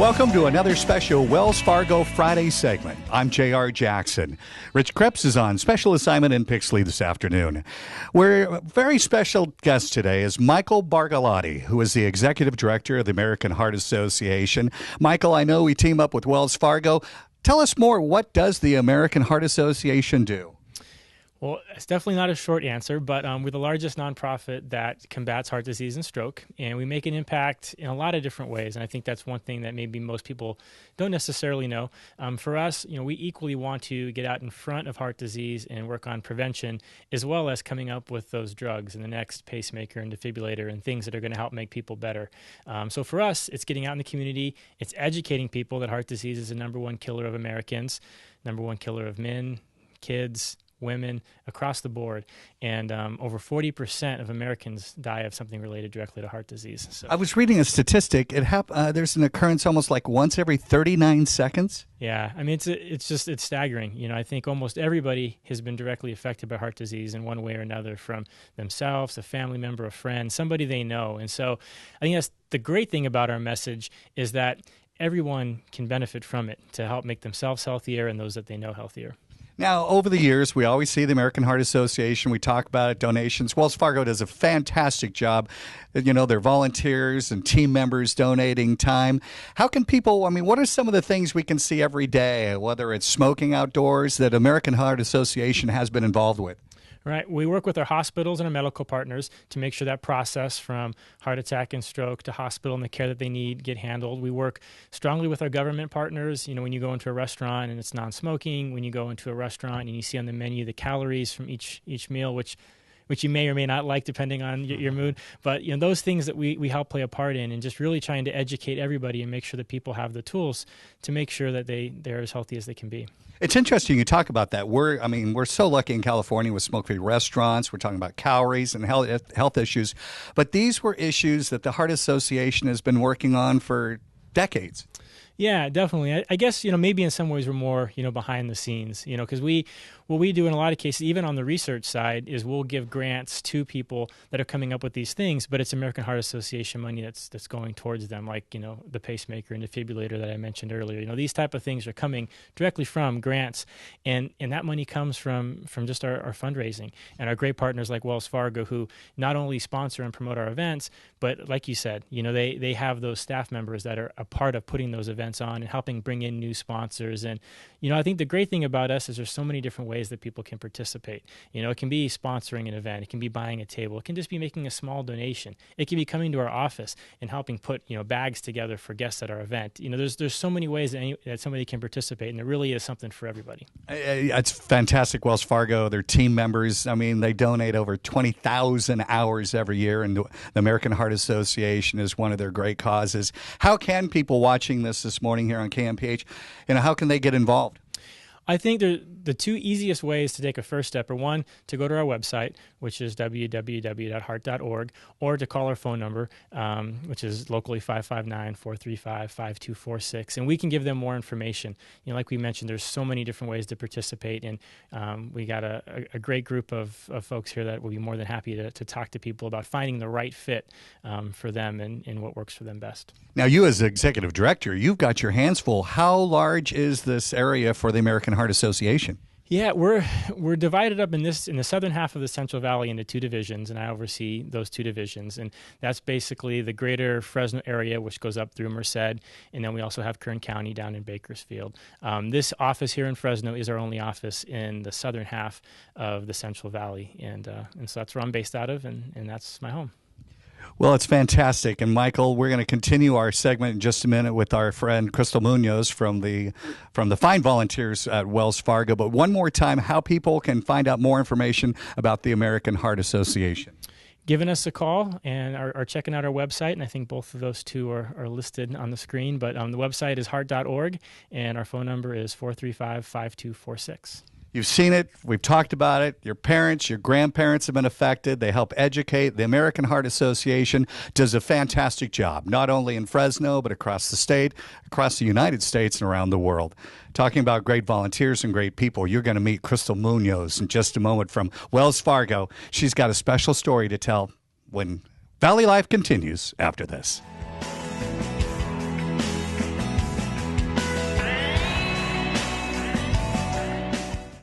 Welcome to another special Wells Fargo Friday segment. I'm J.R. Jackson. Rich Krebs is on special assignment in Pixley this afternoon. Our very special guest today is Michael Bargalotti, who is the Executive Director of the American Heart Association. Michael, I know we team up with Wells Fargo. Tell us more. What does the American Heart Association do? Well, it's definitely not a short answer, but we're the largest nonprofit that combats heart disease and stroke, and we make an impact in a lot of different ways, and I think that's one thing that maybe most people don't necessarily know. For us, we equally want to get out in front of heart disease and work on prevention, as well as coming up with those drugs and the next pacemaker and defibrillator and things that are going to help make people better. So for us, it's getting out in the community, it's educating people that heart disease is the number one killer of Americans, number one killer of men, kids, women, across the board, and over 40% of Americans die of something related directly to heart disease. So, I was reading a statistic. There's an occurrence almost like once every 39 seconds. Yeah, I mean, it's staggering. I think almost everybody has been directly affected by heart disease in one way or another, from themselves, a family member, a friend, somebody they know. And so I think that's the great thing about our message, is that everyone can benefit from it to help make themselves healthier and those that they know healthier. Now, over the years, we always see the American Heart Association. We talk about it, donations. Wells Fargo does a fantastic job. They're volunteers and team members donating time. How can people, what are some of the things we can see every day, whether it's smoking outdoors, that American Heart Association has been involved with? Right. We work with our hospitals and our medical partners to make sure that process from heart attack and stroke to hospital and the care that they need get handled. We work strongly with our government partners. When you go into a restaurant and it's non-smoking, when you go into a restaurant and you see on the menu the calories from each meal, which you may or may not like depending on your mood. But those things that we help play a part in, and just really trying to educate everybody and make sure that people have the tools to make sure that they're as healthy as they can be. It's interesting you talk about that. We're so lucky in California with smoke-free restaurants. We're talking about calories and health issues. But these were issues that the Heart Association has been working on for decades. Yeah, definitely. I guess, maybe in some ways we're more, behind the scenes, because what we do in a lot of cases, even on the research side, is we'll give grants to people that are coming up with these things, but it's American Heart Association money that's going towards them, like, the pacemaker and defibrillator that I mentioned earlier. These type of things are coming directly from grants, and that money comes from just our fundraising and our great partners like Wells Fargo, who not only sponsor and promote our events, but like you said, they have those staff members that are a part of putting those events on and helping bring in new sponsors. And I think the great thing about us is there's so many different ways that people can participate. It can be sponsoring an event, it can be buying a table, it can just be making a small donation, it can be coming to our office and helping put bags together for guests at our event. There's so many ways that somebody can participate, and there really is something for everybody. It's fantastic. Wells Fargo, their team members, they donate over 20,000 hours every year, and the American Heart Association is one of their great causes. How can people watching this morning here on KMPH, how can they get involved? I think the two easiest ways to take a first step are, one, to go to our website, which is www.heart.org, or to call our phone number, which is locally 559-435-5246, and we can give them more information. Like we mentioned, there's so many different ways to participate, and we got a great group of folks here that will be more than happy to talk to people about finding the right fit for them and what works for them best. Now, you as executive director, you've got your hands full. How large is this area for the American Heart Association? Yeah, we're divided up in the southern half of the Central Valley into two divisions, and I oversee those two divisions. And that's basically the greater Fresno area, which goes up through Merced, and then we also have Kern County down in Bakersfield. This office here in Fresno is our only office in the southern half of the Central Valley, and so that's where I'm based out of, and that's my home. Well, it's fantastic. And Michael, we're going to continue our segment in just a minute with our friend Crystal Munoz from the fine volunteers at Wells Fargo. But one more time, how people can find out more information about the American Heart Association. Giving us a call and are checking out our website, and I think both of those two are listed on the screen. But the website is heart.org, and our phone number is 435-5246. You've seen it. We've talked about it. Your parents, your grandparents have been affected. They help educate. The American Heart Association does a fantastic job, not only in Fresno, but across the state, across the United States, and around the world. Talking about great volunteers and great people, you're going to meet Crystal Munoz in just a moment from Wells Fargo. She's got a special story to tell when Valley Life continues after this.